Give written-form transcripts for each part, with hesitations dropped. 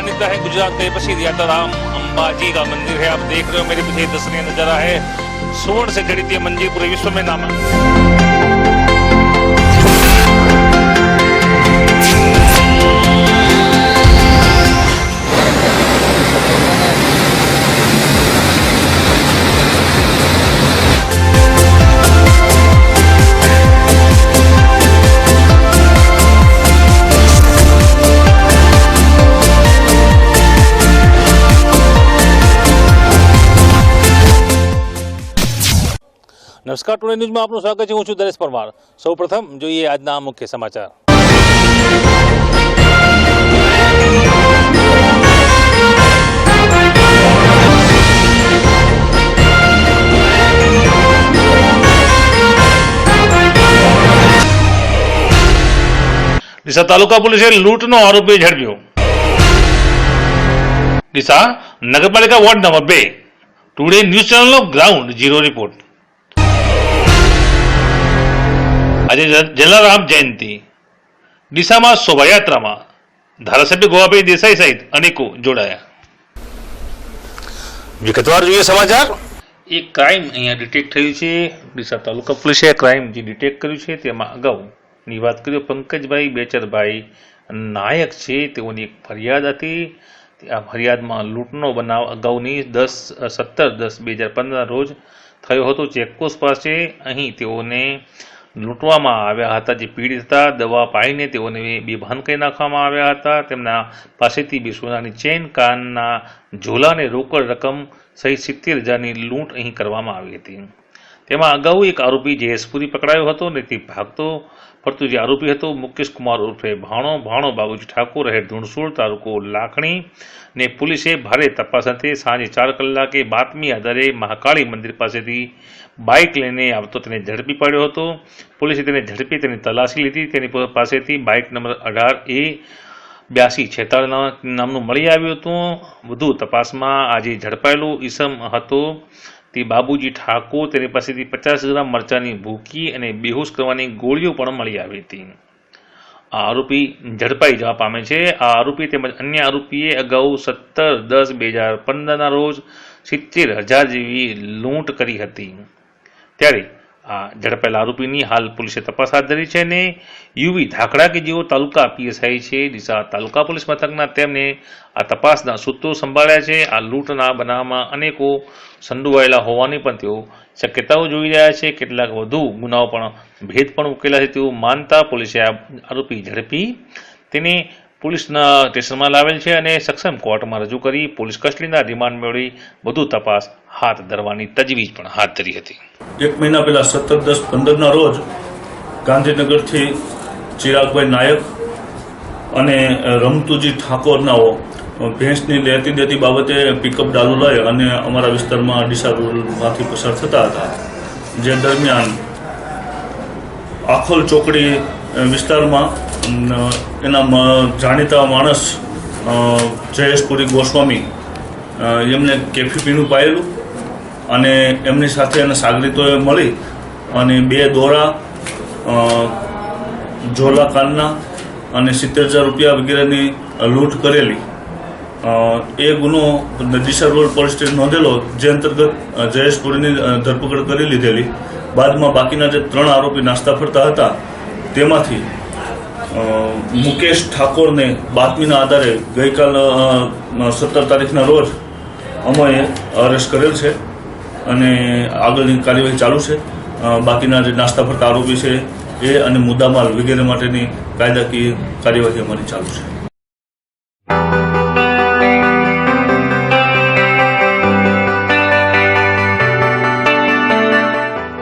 मान्यता है गुजरात के प्रसिद्ध यात्राधाम अंबाजी का मंदिर है। आप देख रहे हो मेरे पीछे दर्शनीय नजारा है। स्वर्ण से जड़ित ये मंदिर पूरे विश्व में नाम नमस्कार टुडे न्यूज में आपનું સ્વાગત છે। હું છું દરેશ પરમાર। સૌપ્રથમ જોઈએ આજના મુખ્ય સમાચાર। ડીસા તાલુકા પોલીસે લૂંટનો આરોપી ઝડપ્યો। ડીસા નગરપાલિકા વોર્ડ નંબર 2 ટુડે ન્યૂઝ ચેનલનો ગ્રાઉન્ડ ઝીરો રિપોર્ટ। આજે જલારામ જયંતિ ડીસામાં શોભાયાત્રામાં ધારાસભ્ય ગોવાભાઈ દેસાઈ સહિત અનેકો જોડાયા। વિગતવાર જોઈએ સમાચાર। એક ક્રાઇમ અહીંયા ડિટેક્ટ થયું છે। ડીસા તાલુકા પોલીસે ક્રાઇમ જે ડિટેક્ટ કર્યું છે તેમાં અગાઉની વાત કરીએ પંકજભાઈ બેચરભાઈ નાયક છે તેઓની એક ફરિયાદ હતી। આ ફરિયાદમાં લૂંટનો બનાવ અગાઉની 17/10/2015 રોજ થયો હતો। ચેકપોસ્ટ પાસે અહીં તેઓને લૂંટવામાં આવ્યા હતા। જે પીડિત હતા દવા પાઈને તેઓને બેભાન કરી નાખવામાં આવ્યા હતા। તેમના પાસેથી 2 સોનાની ચેન, કાનના ઝોલા અને રોકડ રકમ સહિત 70,000ની લૂંટ અહીં કરવામાં આવી હતી। તેમાં અગાઉ એક આરોપી જયેશપુરી પકડાયો હતો અને તે ભાગતો ફરતો જે આરોપી હતો મુકેશ કુમાર ઉર્ફે ભાણો બાબુજી ઠાકોર રહે ધુણસુલ તાલુકો લાખણી ને પોલીસે ભારે તપાસ અંતે સાંજે 4 કલાકે બાતમી આધારે મહાકાળી મંદિર પાસેથી બાઇક લઈને આવતો તેને ઝડપી પાડ્યો હતો। પોલીસે તેને ઝડપી તેની તલાશી લીધી। તેની પાસેથી બાઇક નંબર 18A8246 નામનું મળી આવ્યું હતું। વધુ તપાસમાં આજે ઝડપાયેલો ઈસમ હતો તે બાબુજી ઠાકોર તેની પાસેથી 50 ગ્રામ મરચાની ભૂકી અને બેહોશ કરવાની ગોળીઓ પણ મળી આવી હતી। આ આરોપી ઝડપાઈ જવા પામે છે। આ આરોપી તેમજ અન્ય આરોપીએ અગાઉ 17/10/2015ના રોજ 70,000 જેવી લૂંટ કરી હતી। ત્યારે આ ઝડપાયેલા આરોપીની હાલ પોલીસે તપાસ હાથ ધરી છે અને યુવી ધાકડા કે જેઓ તાલુકા પીએસઆઈ છે ડીસા તાલુકા પોલીસ મથકના તેમને આ તપાસના સૂત્રો સંભાળ્યા છે। આ લૂંટના બનાવમાં અનેકો સંડોવાયેલા હોવાની પણ તેઓ શક્યતાઓ જોઈ રહ્યા છે। કેટલાક વધુ ગુનાઓ પણ ભેદ પણ ઉકેલા છે તેવું માનતા પોલીસે આ આરોપી ઝડપી તેને પોલીસના સ્ટેશનમાં લાવેલ છે અને સક્ષમ કોર્ટમાં રજૂ કરી પોલીસ કસ્ટડીના રિમાન્ડ મેળવી વધુ તપાસ હાથ ધરવાની તજવીજ પણ હાથ ધરી હતી। 1 મહિના પહેલા 17/10/15ના રોજ ગાંધીનગરથી ચિરાગભાઈ નાયક અને રમતુજી ઠાકોરનાઓ ભેંસની લેતી દેતી બાબતે પિકઅપ ડાલુ લઈ અને અમારા વિસ્તારમાં ડીસા રોડમાંથી પસાર થતા હતા। જે દરમિયાન આખોલ ચોકડી વિસ્તારમાં એના જાણીતા માણસ જયેશપુરી ગોસ્વામી એમને કેફી પીણું પાયેલું અને એમની સાથે એના સાગરીતોએ મળી અને 2 દોરા, ઝોલા કાનના અને 70,000 રૂપિયા વગેરેની લૂંટ કરેલી। એ ગુનો ડીસા રોડ પોલીસ સ્ટેશન નોંધેલો, જે અંતર્ગત જયેશપુરીની ધરપકડ કરી લીધેલી। બાદમાં બાકીના જે 3 આરોપી નાસ્તા ફરતા હતા તેમાંથી મુકેશ ઠાકોરને બાતમીના આધારે ગઈકાલ 17 તારીખના રોજ અમે અરેસ્ટ કરેલ છે અને આગળની કાર્યવાહી ચાલુ છે। બાકીના જે નાસ્તા ફરતા આરોપી છે એ અને મુદ્દામાલ વગેરે માટેની કાયદાકીય કાર્યવાહી અમારી ચાલુ છે।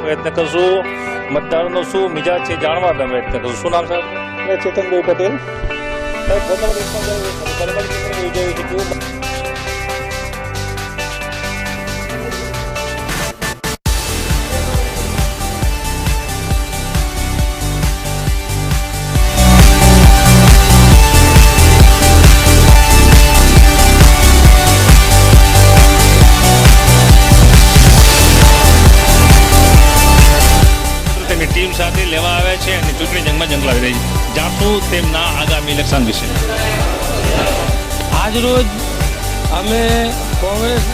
પ્રયત્ન કરશું મતદારોનો શું મિજાજ છે જાણવા પ્રયત્ન કરશું। શું નામ સાહેબ? ચેતનભાઈ પટેલ। ટીમ સાથે લેવા આવ્યા છે અને ચૂંટણી જંગમાં જંગલાવી રહી છે। જાણશું તેમના આગામી ઇલેક્શન વિશે। આજ આજરોજ અમે કોંગ્રેસ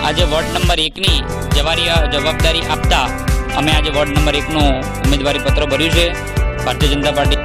આજે વોર્ડ નંબર 1ની જવાબદારી આપતા અમે આજે વોર્ડ નંબર 1નું ઉમેદવારી પત્ર ભર્યું છે ભારતીય જનતા પાર્ટી.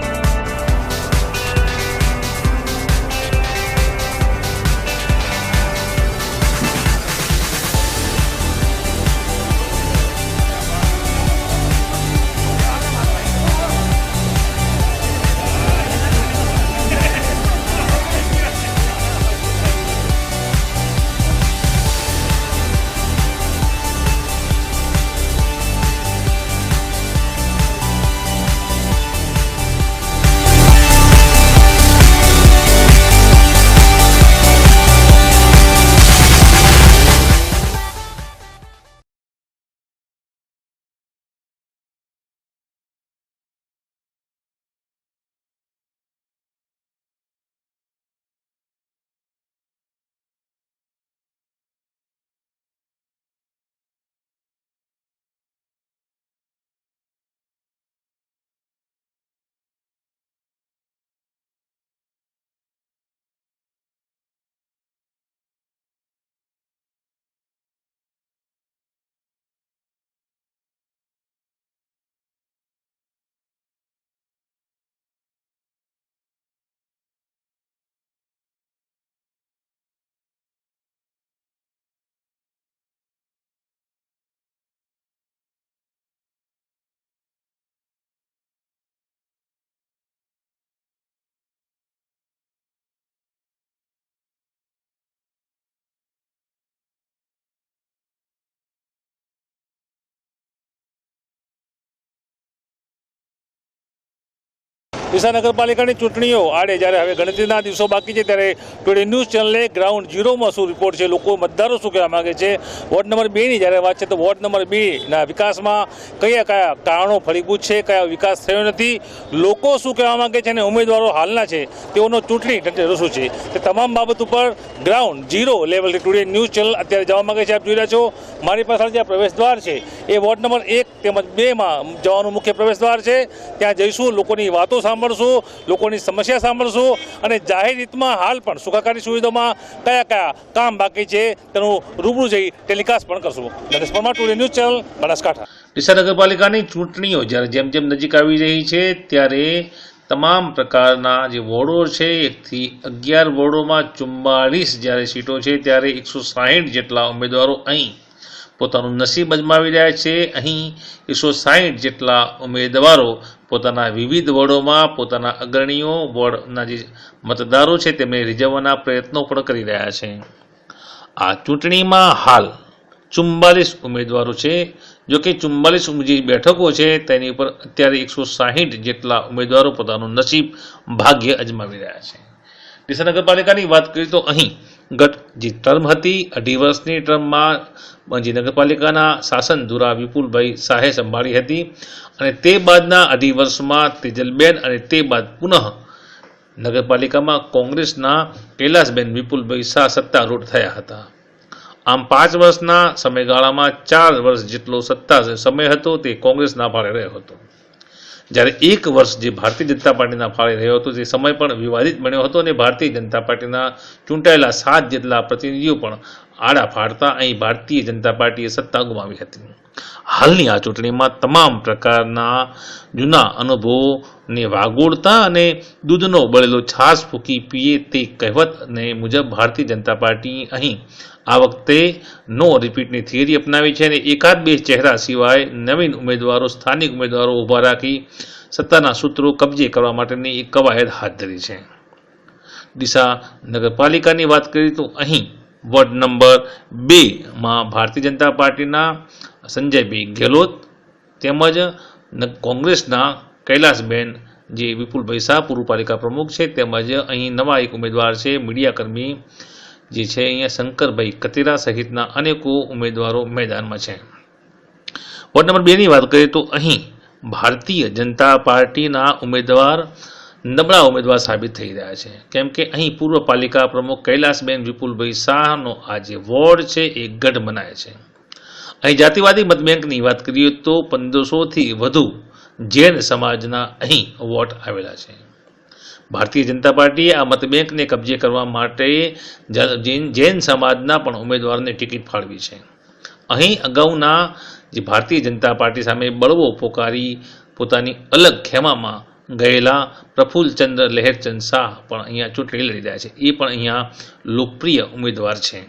ડીસા નગરપાલિકાની ચૂંટણીઓ આડે જ્યારે હવે ગણતરીના દિવસો બાકી છે ત્યારે ટુડે ન્યૂઝ ચેનલે ગ્રાઉન્ડ ઝીરોમાં શું રિપોર્ટ છે, લોકો મતદારો શું કહેવા માગે છે, વોર્ડ નંબર 2ની જ્યારે વાત છે તો વોર્ડ નંબર 2ના વિકાસમાં કયા કારણો ફળીભૂત છે, કયા વિકાસ થયો નથી, લોકો શું કહેવા માગે છે અને ઉમેદવારો હાલના છે તેઓનો ચૂંટણી ઢંઢેરો શું છે તે તમામ બાબત ઉપર ગ્રાઉન્ડ ઝીરો લેવલથી ટુડે ન્યૂઝ ચેનલ અત્યારે જવા માગે છે. આપ જોઈ રહ્યા છો મારી પાછળ જે પ્રવેશદ્વાર છે એ વોર્ડ નંબર 1 તેમજ 2માં જવાનું મુખ્ય પ્રવેશદ્વાર છે. ત્યાં જઈશું, લોકોની વાતો સાંભળશું, લોકોની સમસ્યા સાંભળશું અને જાહેર હિતમાં હાલ પણ સુખાકારી સુવિધામાં કયા કામ બાકી છે તેનું રૂબરૂ જઈ ટેલિકાસ્ટ પણ કરશું. Ganesh Parmar, today news channel, Banaskantha. Deesa નગરપાલિકાની ચૂંટણીઓ જ્યારે જેમ જેમ નજીક આવી રહી છે ત્યારે તમામ પ્રકારના જે વોર્ડો છે 1 થી 11 વોર્ડોમાં 44 જ્યારે સીટો છે ત્યારે 160 જેટલા ઉમેદવારો અહીં પોતાનું નસીબ અજમાવી રહ્યા છે. અહીં 160 જેટલા ઉમેદવારો પોતાના વિવિધ વોર્ડોમાં પોતાના અગ્રણીઓ વોર્ડના જે મતદારો છે તેમને રીઝવવાના પ્રયત્નો પણ કરી રહ્યા છે. આ ચૂંટણીમાં હાલ 44 ઉમેદવારો છે. જોકે 44 જે બેઠકો છે તેની ઉપર અત્યારે 160 જેટલા ઉમેદવારો પોતાનું નસીબ ભાગ્ય અજમાવી રહ્યા છે. ડીસા નગરપાલિકાની વાત કરીએ તો અહીં ગત જે ટર્મ હતી 2.5 વર્ષની ટર્મમાં જે નગરપાલિકાના શાસન ધુરા વિપુલભાઈ શાહે સંભાળી હતી અને તે બાદના 2.5 વર્ષમાં તેજલબેન અને તે બાદ પુનઃ નગરપાલિકામાં કોંગ્રેસના કૈલાસબેન વિપુલભાઈ શાહ સત્તારૂઢ થયા હતા. આમ 5 વર્ષના સમયગાળામાં 4 વર્ષ જેટલો સત્તા સમય હતો તે કોંગ્રેસના ફાળે રહ્યો હતો, જ્યારે 1 વર્ષ જે ભારતીય જનતા પાર્ટીના ફાળે રહ્યો હતો તે સમય પણ વિવાદિત બન્યો હતો અને ભારતીય જનતા પાર્ટીના ચૂંટાયેલા 7 જેટલા પ્રતિનિધિઓ પણ આડા ફાડતા અહીં ભારતીય જનતા પાર્ટીએ સત્તા ગુમાવી હતી. હાલની આ ચૂંટણીમાં તમામ પ્રકારના જૂના અનુભવોને વાગોળતા અને દૂધનો બળેલો છાશ ફૂંકી પીએ તે કહેવતને મુજબ ભારતીય જનતા પાર્ટી અહીં આ વખતે નો રિપીટની થિયરી અપનાવી છે અને 1-2 ચહેરા સિવાય નવીન ઉમેદવારો, સ્થાનિક ઉમેદવારો ઊભા રાખી સત્તાના સૂત્રો કબજે કરવા માટેની એક કવાયત હાથ ધરી છે. ડીસા નગરપાલિકાની વાત કરીએ તો અહીં વોર્ડ નંબર 2માં ભારતીય જનતા પાર્ટીના સંજયભાઈ ગેહલોત તેમજ કોંગ્રેસના કૈલાસબેન જે વિપુલભાઈ શાહ પૂર્વ પાલિકા પ્રમુખ છે તેમજ અહીં નવા એક ઉમેદવાર છે મીડિયાકર્મી જે છે અહીંયા શંકરભાઈ કતેરા સહિતના અનેકો ઉમેદવારો મેદાનમાં છે. વોર્ડ નંબર 2ની વાત કરીએ તો અહીં ભારતીય જનતા પાર્ટીના ઉમેદવાર નબળા ઉમેદવાર સાબિત થઈ રહ્યા છે, કેમ કે અહીં પૂર્વ પાલિકા પ્રમુખ કૈલાસબેન વિપુલભાઈ શાહનો આ જે વોર્ડ છે એ ગઢ મનાય છે. અહીં જાતિવાદી મતબેંકની વાત કરીએ તો 1500થી વધુ જૈન સમાજના અહીં વોટ આવેલા છે. ભારતીય જનતા પાર્ટીએ આ મતબેંકને કબજે કરવા માટે જૈન સમાજના પણ ઉમેદવારને ટિકિટ ફાળવી છે. અહીં અગાઉના જે ભારતીય જનતા પાર્ટી સામે બળવો પોકારી પોતાની અલગ ખેમામાં ગયેલા પ્રફુલ્લચંદ્ર લહેરચંદ શાહ પણ અહીંયા ચૂંટણી લડી રહ્યા છે. એ પણ અહીંયા લોકપ્રિય ઉમેદવાર છે.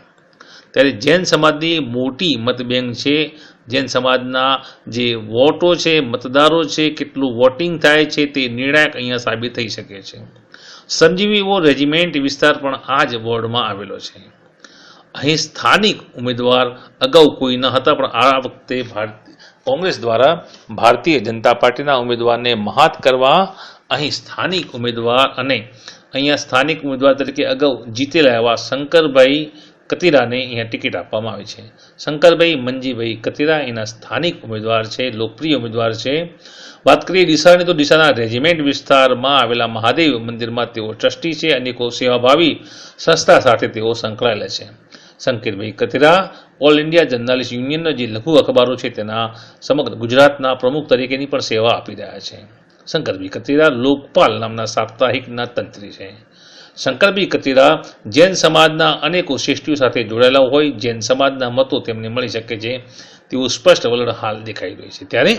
ત્યારે જૈન સમાજની મોટી મતબેંક છે. જૈન સમાજના જે વોટો છે, મતદારો છે, કેટલું વોટિંગ થાય છે તે નિર્ણાયક અહીંયા સાબિત થઈ શકે છે. શ્રમજીવી રેજિમેન્ટ વિસ્તાર પણ આ જ વોર્ડમાં આવેલો છે. અહીં સ્થાનિક ઉમેદવાર અગાઉ કોઈ ન હતા, પણ આ વખતે કોંગ્રેસ દ્વારા ભારતીય જનતા પાર્ટીના ઉમેદવારને મહાત કરવા અહીં સ્થાનિક ઉમેદવાર અને અહીંયા સ્થાનિક ઉમેદવાર તરીકે અગાઉ જીતેલા એવા શંકરભાઈ કતીરાને અહીંયા ટિકિટ આપવામાં આવી છે. શંકરભાઈ મંજીભાઈ કતીરા એના સ્થાનિક ઉમેદવાર છે, લોકપ્રિય ઉમેદવાર છે. વાત કરીએ ડીસાની તો ડીસાના રેજિમેન્ટ વિસ્તારમાં આવેલા મહાદેવ મંદિરમાં તેઓ ટ્રસ્ટી છે. અનેકો સેવાભાવી સંસ્થા સાથે તેઓ સંકળાયેલા છે. Shankarbhai Katira all India journalist યુનિયનના જે લઘુ અખબારો છે તેના સમગ્ર ગુજરાતના પ્રમુખ તરીકેની પણ સેવા આપી રહ્યા છે. શંકરભાઈ કતીરા લોકપાલ નામના સાપ્તાહિકના તંત્રી છે. શંકરભાઈ કતીરા જૈન સમાજના અનેકો શ્રેષ્ઠીઓ સાથે જોડાયેલા હોય, જૈન સમાજના મતો તેમને મળી શકે છે તેવું સ્પષ્ટ વલણ હાલ દેખાઈ રહ્યું છે. ત્યારે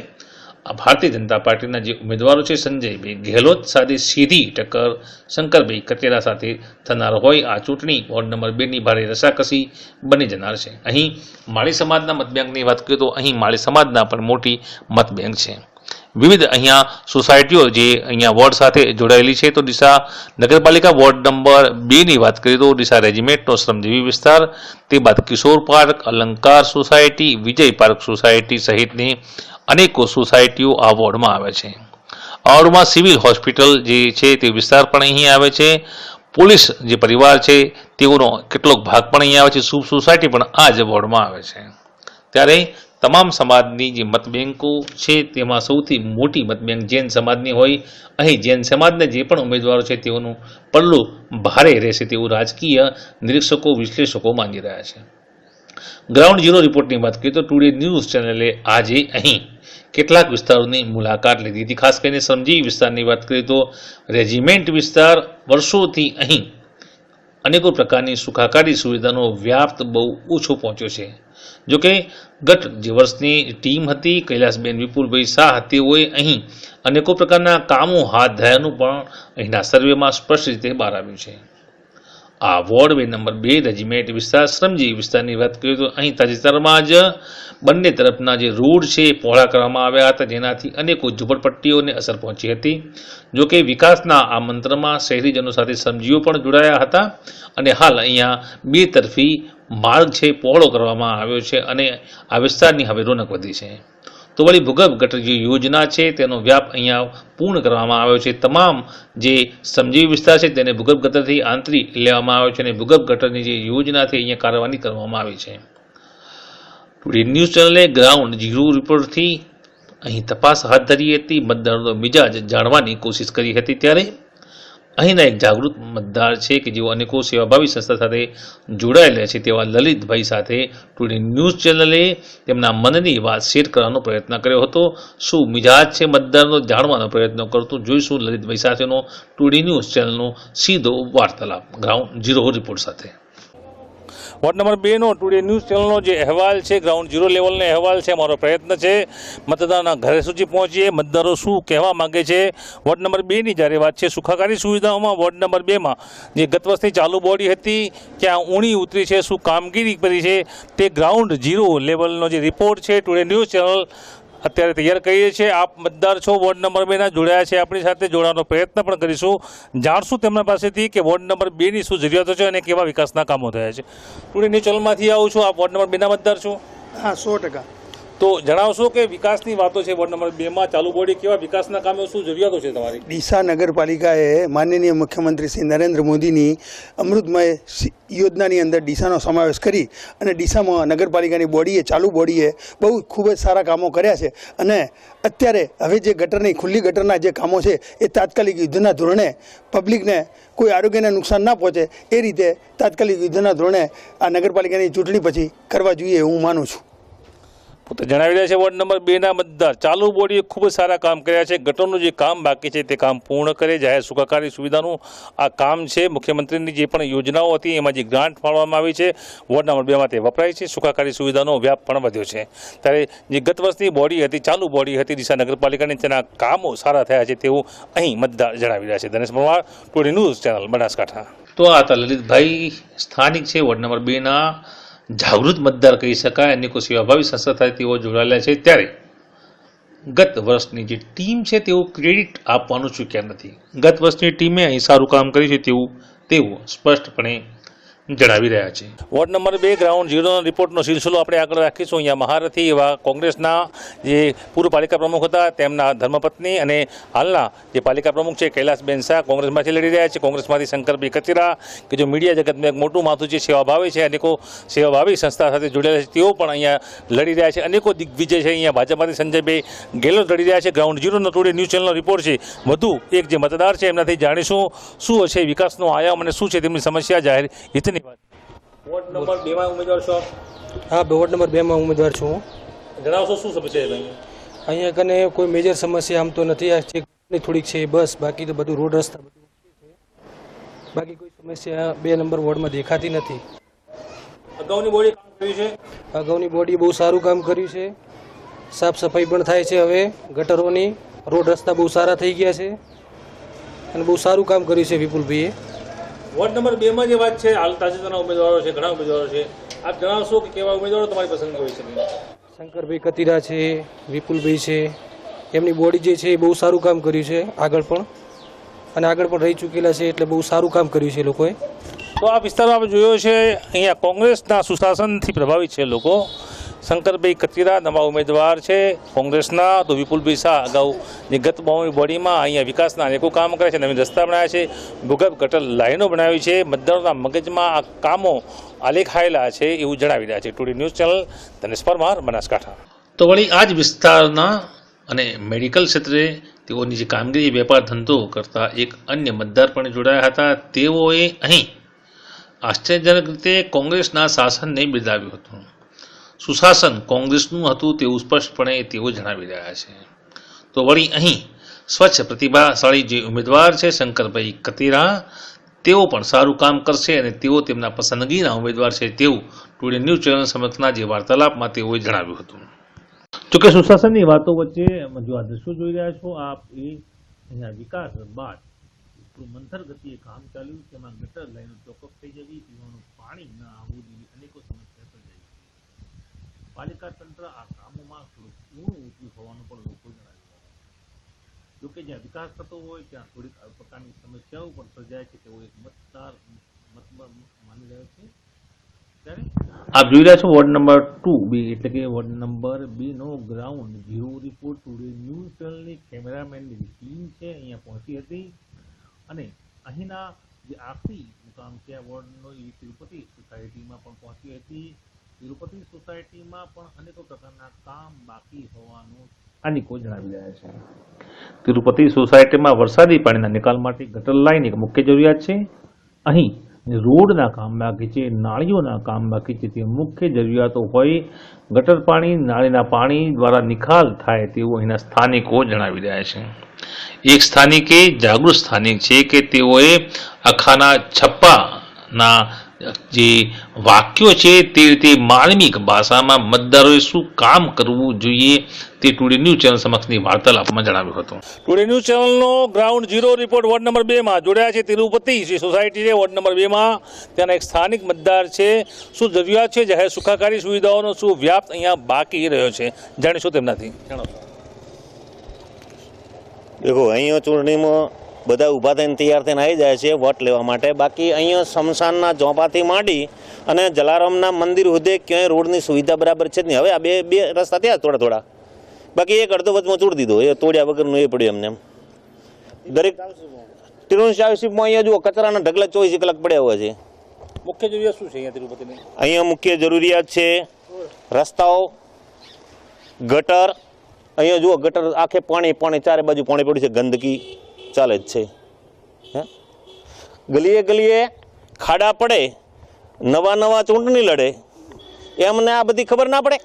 ભારતીય જનતા પાર્ટીના જે ઉમેદવારો છે સંજયભાઈ ગેહલોત સાથે સીધી ટક્કર શંકરભાઈ કતીરા સાથે થનાર હોય. આ ચૂંટણી વોર્ડ નંબર 2ની ભારે રસાકસી બની જનાર છે. અહીં માળી સમાજના મતબેંકની વાત કરીએ તો અહીં માળી સમાજના પણ મોટી મતબેંક છે. વિવિધ અહીંયા સોસાયટીઓ જે અહીંયા વોર્ડ સાથે જોડાયેલી છે. તો ડીસા નગરપાલિકા વોર્ડ નંબર 2ની વાત કરીએ તો ડીસા રેજિમેન્ટનો શ્રમજીવી વિસ્તાર, તે બાદ કિશોર પાર્ક, અલંકાર સોસાયટી, વિજય પાર્ક સોસાયટી સહિતની અનેકો સોસાયટીઓ આ વોર્ડમાં આવે છે. આ વોર્ડમાં સિવિલ હોસ્પિટલ જે છે તે વિસ્તાર પણ અહીં આવે છે. પોલીસ જે પરિવાર છે તેઓનો કેટલોક ભાગ પણ અહીં આવે છે. શુભ સોસાયટી પણ આ જ વોર્ડમાં આવે છે. ત્યારે તમામ સમાજની જે મતબેંકો છે તેમાં સૌથી મોટી મતબેંક જૈન સમાજની હોય. અહીં જૈન સમાજના જે પણ ઉમેદવારો છે તેઓનું પલ્લું ભારે રહેશે તેવું રાજકીય નિરીક્ષકો વિશ્લેષકો માની રહ્યા છે. ગ્રાઉન્ડ ઝીરો રિપોર્ટની વાત કરીએ તો ટુડે ન્યૂઝ ચેનલે આજે અહીં કેટલાક વિસ્તારોની મુલાકાત લીધી હતી. ખાસ કરીને શ્રમજીવી વિસ્તારની વાત કરીએ તો રેજિમેન્ટ વિસ્તાર વર્ષોથી અહીં અનેકો પ્રકારની સુખાકારી સુવિધાનો વ્યાપ બહુ ઓછો પહોંચ્યો છે. જોકે ગત જે વર્ષની ટીમ હતી કૈલાસબેન વિપુલભાઈ શાહ તેઓએ અહીં અનેકો પ્રકારના કામો હાથ ધર્યાનું પણ અહીંના સર્વેમાં સ્પષ્ટ રીતે બહાર આવ્યું છે. આ વોર્ડ નંબર 2 રેજિમેન્ટ વિસ્તાર શ્રમજીવી વિસ્તારની વાત કરીએ તો અહીં તાજેતરમાં જ બંને તરફના જે રોડ છે એ પહોળા કરવામાં આવ્યા હતા, જેનાથી અનેકો ઝૂંપડપટ્ટીઓને અસર પહોંચી હતી. જોકે વિકાસના આ મંત્રમાં શહેરીજનો સાથે શ્રમજીવીઓ પણ જોડાયા હતા અને હાલ અહીંયા બે તરફી માર્ગ છે પહોળો કરવામાં આવ્યો છે અને આ વિસ્તારની હવે રોનક વધી છે. તો વળી ભૂગર્ભ ગટર જે યોજના છે તેનો વ્યાપ અહીંયા પૂર્ણ કરવામાં આવ્યો છે. તમામ જે શ્રમજીવી વિસ્તાર છે તેને ભૂગર્ભ ગટરથી આંતરી લેવામાં આવ્યો છે અને ભૂગર્ભ ગટરની જે યોજનાથી અહીંયા કાર્યવાહી કરવામાં આવી છે. ટુડે ન્યૂઝ ચેનલે ગ્રાઉન્ડ ઝીરો રિપોર્ટથી અહીં તપાસ હાથ ધરી હતી, મતદારોનો મિજાજ જાણવાની કોશિશ કરી હતી. ત્યારે અહીંના એક જાગૃત મતદાર છે કે જેઓ અનેકો સેવાભાવી સંસ્થા સાથે જોડાયેલા છે તેવા લલિતભાઈ સાથે ટુડે ન્યૂઝ ચેનલે તેમના મનની વાત શેર કરવાનો પ્રયત્ન કર્યો હતો. શું મિજાજ છે મતદારનો જાણવાનો પ્રયત્ન કરતું જોઈશું લલિતભાઈ સાથેનો ટુડે ન્યૂઝ ચેનલનો સીધો વાર્તાલાપ ગ્રાઉન્ડ ઝીરો રિપોર્ટ સાથે. વોર્ડ નંબર 2નો ટુડે ન્યૂઝ ચેનલનો જે અહેવાલ છે ગ્રાઉન્ડ ઝીરો લેવલનો અહેવાલ છે. અમારો પ્રયત્ન છે મતદારના ઘરે સુધી પહોંચીએ, મતદારો શું કહેવા માગે છે. વોર્ડ નંબર 2ની જ્યારે વાત છે સુખાકારી સુવિધાઓમાં વોર્ડ નંબર 2માં જે ગત વર્ષની ચાલુ બોડી હતી ક્યાં ઊણી ઉતરી છે, શું કામગીરી કરી છે, તે ગ્રાઉન્ડ ઝીરો લેવલનો જે રિપોર્ટ છે ટુડે ન્યૂઝ ચેનલ અત્યારે તૈયાર કરીએ છીએ. આપ મતદાર છો, વોર્ડ નંબર 2ના જોડાયા છે આપણી સાથે, જોડાવાનો પ્રયત્ન પણ કરીશું. જાણશું તેમના પાસેથી કે વોર્ડ નંબર 2ની શું જરૂરિયાતો છે અને કેવા વિકાસના કામો થયા છે. ટુડે ન્યૂઝ ચેનલમાંથી આવું છું. આપ વોર્ડ નંબર 2ના મતદાર છો? હા, 100%. તો જણાવશો કે વિકાસની વાતો છે વોર્ડ નંબર 2માં ચાલુ બોડી કેવા વિકાસના કામો, શું જરૂરિયાતો છે તમારી? ડીસા નગરપાલિકાએ માનનીય મુખ્યમંત્રી શ્રી નરેન્દ્ર મોદીની અમૃતમય યોજનાની અંદર ડીસાનો સમાવેશ કરી અને ડીસામાં નગરપાલિકાની બોડીએ ચાલુ બોડીએ બહુ ખૂબ જ સારા કામો કર્યા છે અને અત્યારે હવે જે ગટરની ખુલ્લી ગટરના જે કામો છે એ તાત્કાલિક યુદ્ધના ધોરણે પબ્લિકને કોઈ આરોગ્યને નુકસાન ના પહોંચે એ રીતે તાત્કાલિક યુદ્ધના ધોરણે આ નગરપાલિકાની ચૂંટણી પછી કરવા જોઈએ એવું માનું છું. તો જણાવી રહ્યા છે વોર્ડ નંબર 2ના મતદાર ચાલુ બોડીએ ખૂબ જ સારા કામ કર્યા છે. ગટરનું જે કામ બાકી છે તે કામ પૂર્ણ કરે. જાહેર સુખાકારી સુવિધાનું આ કામ છે. મુખ્યમંત્રીની જે પણ યોજનાઓ હતી એમાં જે ગ્રાન્ટ ફાળવવામાં આવી છે વોર્ડ નંબર 2માં તે વપરાય છે. સુખાકારી સુવિધાનો વ્યાપ પણ વધ્યો છે. ત્યારે જે ગત વર્ષની બોડી હતી, ચાલુ બોડી હતી ડીસા નગરપાલિકાની, તેના કામો સારા થયા છે તેવું અહીં મતદાર જણાવી રહ્યા છે. Dinesh Parmar, today news channel, Banaskantha. તો આ હતા લલિતભાઈ, સ્થાનિક છે વોર્ડ નંબર 2ના, જાગૃત મતદાર કહી શકાય. અનેકો સેવાભાવી સંસ્થા સાથે તેઓ જોડાયેલા છે. ત્યારે ગત વર્ષની જે ટીમ છે તેઓ ક્રેડિટ આપવાનું ચૂક્યા નથી. ગત વર્ષની ટીમે અહીં સારું કામ કર્યું છે તેવું તેઓ સ્પષ્ટપણે જણાવી રહ્યા છે. વોર્ડ નંબર 2 ગ્રાઉન્ડ ઝીરોનો રિપોર્ટનો સિલસિલો આપણે આગળ રાખીશું. અહીંયા મહારથી એવા કોંગ્રેસના જે પૂર્વ પાલિકા પ્રમુખ હતા તેમના ધર્મપત્ની અને હાલના જે પાલિકા પ્રમુખ છે કૈલાસબેન શાહ કોંગ્રેસમાંથી લડી રહ્યા છે. કોંગ્રેસમાંથી શંકરભાઈ કચેરા કે જો મીડિયા જગતનું એક મોટું માથું છે, સેવાભાવી છે, અનેકો સેવાભાવી સંસ્થા સાથે જોડાયેલા છે, તેઓ પણ અહીંયા લડી રહ્યા છે. અનેકો દિગ્વિજય છે. અહીંયા ભાજપમાંથી સંજયભાઈ ગેહલોત લડી રહ્યા છે. ગ્રાઉન્ડ ઝીરોનો ટુડે ન્યૂઝ ચેનલનો રિપોર્ટ છે. વધુ એક જે મતદાર છે એમનાથી જાણીશું શું હશે વિકાસનો આયામ અને શું છે તેમની સમસ્યા. જાહેર હિતની વોર્ડ નંબર 2માં ઉમેદવાર છો? હા, વોર્ડ નંબર 2માં ઉમેદવાર છું. જણાવશો શું સમસ્યા છે અહીંયા કને કોઈ મેજર સમસ્યા આમ તો નથી. આ ચેકની થોડીક છે બસ, બાકી તો બધું રોડ રસ્તા બધું છે. બાકી કોઈ સમસ્યા 2 નંબર વોર્ડમાં દેખાતી નથી. અગાઉની બોડી કામ કર્યું છે. અગાઉની બોડીએ બહુ સારું કામ કર્યું છે. સાફ સફાઈ પણ થાય છે. હવે ગટરોની, રોડ રસ્તા બહુ સારા થઈ ગયા છે અને બહુ સારું કામ કર્યું છે વિપુલભાઈએ. વોર્ડ નંબર 2માં જે વાત છે, હાલ તાજેતરના ઉમેદવારો છે, ઘણા ઉમેદવારો છે, આપ જણાવશો કે કેવા ઉમેદવારો તમારી પસંદ હોય છે? શંકરભાઈ કતીરા છે, વિપુલભાઈ છે, એમની બોડી જે છે એ બહુ સારું કામ કર્યું છે આગળ પણ, અને આગળ પણ રહી ચૂકેલા છે એટલે બહુ સારું કામ કર્યું છે લોકોએ. તો આ વિસ્તારમાં આપણે જોયો છે અહીંયા કોંગ્રેસના સુશાસનથી પ્રભાવિત છે લોકો. શંકરભાઈ કચેરા નવા ઉમેદવાર છે કોંગ્રેસના, તો વિપુલભાઈ શાહ અગાઉ જે ગત બોડીમાં અહીંયા વિકાસના અનેકો કામ કરે છે. નવીન રસ્તા બનાવ્યા છે, ભૂગર્ભ ગટર લાઈનો બનાવી છે. મતદારોના મગજમાં આ કામો આલેખાયેલા છે એવું જણાવી રહ્યા છે. Today news channel, Dinesh Parmar, Banaskantha. તો વળી આ જ વિસ્તારના અને મેડિકલ ક્ષેત્રે તેઓની જે કામગીરી, વેપાર ધંધો કરતા એક અન્ય મતદાર પણ જોડાયા હતા. તેઓએ અહીં આશ્ચર્યજનક રીતે કોંગ્રેસના શાસનને બિરદાવ્યું હતું. સુશાસન કોંગ્રેસનું હતું તેવું સ્પષ્ટપણે તેઓ જણાવી રહ્યા છે. તો વળી અહીં સ્વચ્છ પ્રતિભાશાળી જે ઉમેદવાર છે શંકરભાઈ કતીરા, તેઓ પણ સારું કામ કરશે અને તેઓ તેમના પસંદગીના ઉમેદવાર છે તેવું ટુડે ન્યૂઝ ચેનલ સમક્ષના જે વાર્તાલાપમાં તેઓએ જણાવ્યું હતું. જોકે સુશાસનની વાતો વચ્ચે જો આ દ્રશ્યો જોઈ રહ્યા છો આપ, એ અહીંયા વિકાસ બાદ મંથર ગતિએ કામ ચાલ્યું. તેમાં ગટર લાઈનો ચોકઅપ થઈ જવી, પીવાનું પાણી ન આવવું જેવી અનેકો સમસ્યા સર્જાઈ. પાલિકા તંત્ર આ કામોમાં થોડું ઊણું ઉતર્યું હોવાનું પણ લોકો જણાવી રહ્યા છે. જોકે જ્યાં વિકાસ થતો હોય ત્યાં થોડીક આ પ્રકારની સમસ્યાઓ પણ સર્જાય છે તેવો એક મતદાર માની રહ્યો છે. આપ જોઈ રહ્યા છો વોર્ડ નંબર 2B એટલે કે વોર્ડ નંબર 2નો ground zero report today news ચેનલની કેમેરામેનની ટીમ છે અહીંયા પહોંચી હતી અને અહીંના જે આખરી મુકામ છે વોર્ડનો એ તિરુપતિ સોસાયટીમાં પણ પહોંચી હતી. તિરુપતિ સોસાયટીમાં પણ અનેકો પ્રકારના કામ બાકી હોવાનું અનેકો જણાવી રહ્યા છે. તિરુપતિ સોસાયટીમાં વરસાદી પાણીના નિકાલ માટે ગટર લાઈન એક મુખ્ય જરૂરિયાત છે. અહીં રોડના કામ બાકી છે, નાળીઓના કામ બાકી છે. તે મુખ્ય જરૂરિયાતો હોય. ગટર પાણી, નાળીના પાણી દ્વારા નિકાલ થાય તેવું અહીંના સ્થાનિકો જણાવી રહ્યા છે. એક સ્થાનિકે, જાગૃત સ્થાનિક છે કે તેઓએ આખાના છપ્પાના જે વાક્યો છે તે રીતે માર્મિક ભાષામાં મતદારોએ શું કામ કરવું જોઈએ તે ટુડે ન્યૂઝ ચેનલ સમક્ષની વાર્તાલાપમાં જણાવ્યું હતું. ટુડે ન્યૂઝ ચેનલનો ground zero report ward number 2માં જોડાયા છે. તિરુપતિ જે સોસાયટી છે વોર્ડ નંબર 2માં, ત્યાંના એક સ્થાનિક મતદાર છે. શું જરૂરિયાત છે જાહેર સુખાકારી સુવિધાઓનો શું વ્યાપ અહીંયા બાકી રહ્યો છે, જાણીશું તેમનાથી. દેખો, અહીંયા ચૂંટણીમાં બધા ઊભા થઈને તૈયાર થઈને આવી જાય છે વોટ લેવા માટે. બાકી અહીંયા શમશાનના ચોપાથી માંડી અને જલારામના મંદિર સુધી ક્યાંય રોડની સુવિધા બરાબર છે જ નહીં. હવે આ બે રસ્તા થયા થોડા, બાકી એક અડધો વચમાં તોડી દીધો, એ તોડ્યા વગરનું એ પડ્યું એમને. દરેક ટાઉનશીપમાં અહીંયા જુઓ કચરાના ઢગલા 24 કલાક પડ્યા હોય છે. મુખ્ય જરૂરિયાત શું છે અહીંયા તિરુપતિની? અહીંયા મુખ્ય જરૂરિયાત છે રસ્તાઓ, ગટર. અહીંયા જુઓ ગટર આખે પાણી, ચારે બાજુ પાણી પડ્યું છે, ગંદકી ચાલે જ છે. ગલીએ ખાડા પડે, નવા ચૂંટણી લડે, એમને આ બધી ખબર ના પડે.